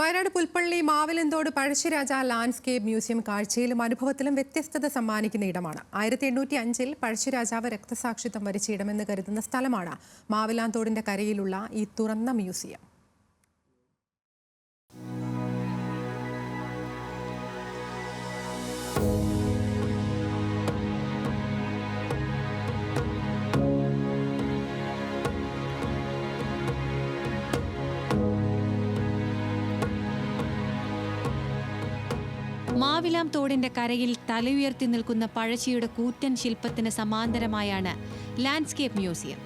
Wayanad Pulpally മാവിലന്തോട് Pazhassiraja landscape museum കാഴ്ചയിലും അനുഭവത്തിലും വ്യത്യസ്തത സമ്മാനിക്കുന്ന ഇടമാണ്. 1805 പഴശ്ശിരാജാവ് രക്തസാക്ഷിത്വം വരിച്ച ഇടമെന്ന് കരുതുന്ന സ്ഥലമാണ് മാവിലാന്തോടിന്റെ കരയിലുള്ള ഈ തുറന്ന മ്യൂസിയം. മാവിലാം തോടിന്റെ കരയിൽ തലയുയർത്തി നിൽക്കുന്ന പഴശ്ശിയുടെ കൂറ്റൻ ശില്പത്തിന് സമാന്തരമായാണ് ലാൻഡ്സ്കേപ്പ് മ്യൂസിയം.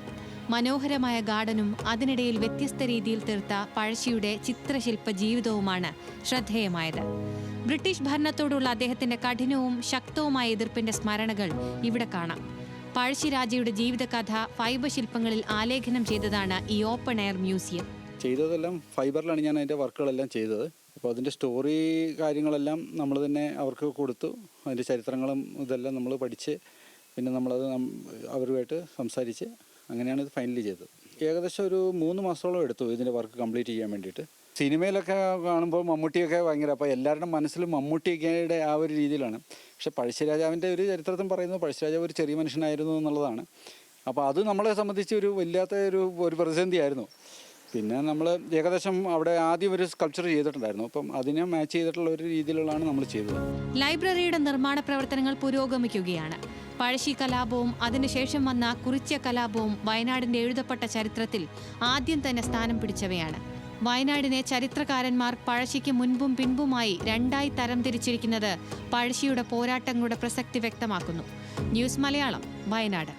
മനോഹരമായ ഗാർഡനും അതിനിടയിൽ വ്യത്യസ്ത രീതിയിൽ തീർത്ത പഴശ്ശിയുടെ ചിത്രശില്പ ജീവിതവുമാണ് ശ്രദ്ധേയമായത്. ബ്രിട്ടീഷ് ഭരണത്തോടുള്ള അദ്ദേഹത്തിന്റെ കഠിനവും ശക്തവുമായ എതിർപ്പിന്റെ സ്മരണകൾ ഇവിടെ കാണാം. പഴശ്ശിരാജയുടെ ജീവിതകഥ ഫൈബർ ശില്പങ്ങളിൽ ആലേഖനം ചെയ്തതാണ് ഈ ഓപ്പൺ എയർ മ്യൂസിയം. ചെയ്തതെല്ലാം ഫൈബറിലാണ് ഞാൻ അതിൻ്റെ വർക്കുകളെല്ലാം ചെയ്തത്. അപ്പോൾ അതിൻ്റെ സ്റ്റോറി കാര്യങ്ങളെല്ലാം നമ്മൾ തന്നെ അവർക്ക് കൊടുത്തു. അതിൻ്റെ ചരിത്രങ്ങളും ഇതെല്ലാം നമ്മൾ പഠിച്ച് പിന്നെ നമ്മളത് അവരുമായിട്ട് സംസാരിച്ച് അങ്ങനെയാണ് ഇത് ഫൈനലി ചെയ്തത്. ഏകദേശം ഒരു 3 മാസത്തോളം എടുത്തു ഇതിൻ്റെ വർക്ക് കംപ്ലീറ്റ് ചെയ്യാൻ വേണ്ടിയിട്ട്. സിനിമയിലൊക്കെ കാണുമ്പോൾ മമ്മൂട്ടിയൊക്കെ ഭയങ്കര, അപ്പോൾ എല്ലാവരുടെ മനസ്സിലും മമ്മൂട്ടിയൊക്കെയുടെ ആ ഒരു രീതിയിലാണ്. പക്ഷേ പഴശ്ശിരാജാവിൻ്റെ ഒരു ചരിത്രത്തിൽ പറയുന്നത് പഴശ്ശിരാജാവ് ഒരു ചെറിയ മനുഷ്യനായിരുന്നു എന്നുള്ളതാണ്. അപ്പോൾ അത് നമ്മളെ സംബന്ധിച്ച് ഒരു വല്ലാത്ത ഒരു പ്രതിസന്ധിയായിരുന്നു. പിന്നെ നമ്മൾ ഏകദേശം അവിടെ ആദ്യം ഒരു സ്കൾപ്ചർ ചെയ്തിട്ടുണ്ടായിരുന്നു. അപ്പം അതിനെ മാച്ച് ചെയ്തിട്ടുള്ള ഒരു രീതിയിലുള്ളതാണ് നമ്മൾ ചെയ്തത്. ലൈബ്രറിയുടെ നിർമ്മാണ പ്രവർത്തനങ്ങൾ പുരോഗമിക്കുകയാണ്. പഴശ്ശി കലാപവും അതിനുശേഷം വന്ന കുറിച്യ കലാപവും വയനാടിന്റെ എഴുതപ്പെട്ട ചരിത്രത്തിൽ ആദ്യം തന്നെ സ്ഥാനം പിടിച്ചവയാണ്. വയനാടിനെ ചരിത്രകാരന്മാർ പഴശ്ശിക്ക് മുൻപും പിൻപുമായി 2ആയി തരംതിരിച്ചിരിക്കുന്നത് പഴശ്ശിയുടെ പോരാട്ടങ്ങളുടെ പ്രസക്തി വ്യക്തമാക്കുന്നു. ന്യൂസ് മലയാളം, വയനാട്.